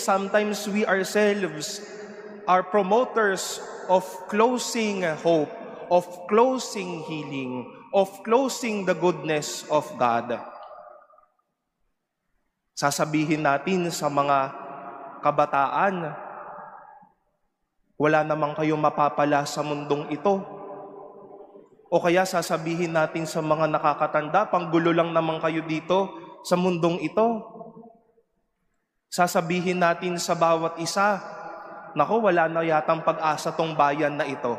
sometimes we ourselves are promoters of closing hope, of closing healing, of closing the goodness of God. Sasabihin natin sa mga kabataan, wala naman kayong mapapala sa mundong ito. O kaya sasabihin natin sa mga nakakatanda, panggulo lang naman kayo dito sa mundong ito. Sasabihin natin sa bawat isa, naku, wala na yatang pag-asa tong bayan na ito.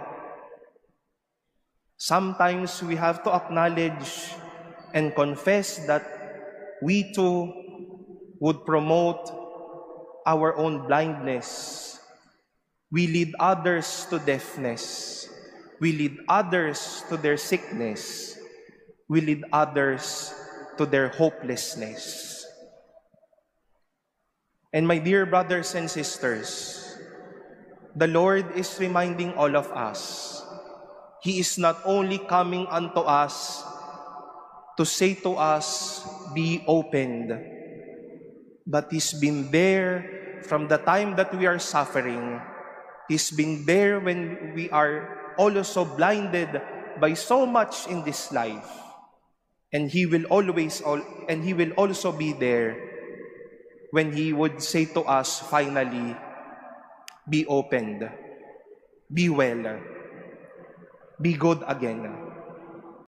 Sometimes we have to acknowledge and confess that we too would promote our own blindness. We lead others to deafness. We lead others to their sickness. We lead others to their hopelessness. And my dear brothers and sisters, the Lord is reminding all of us, He is not only coming unto us to say to us, be opened, but He's been there from the time that we are suffering. He's been there when we are also blinded by so much in this life. And He will also be there when He would say to us finally, be opened, be well, be good again.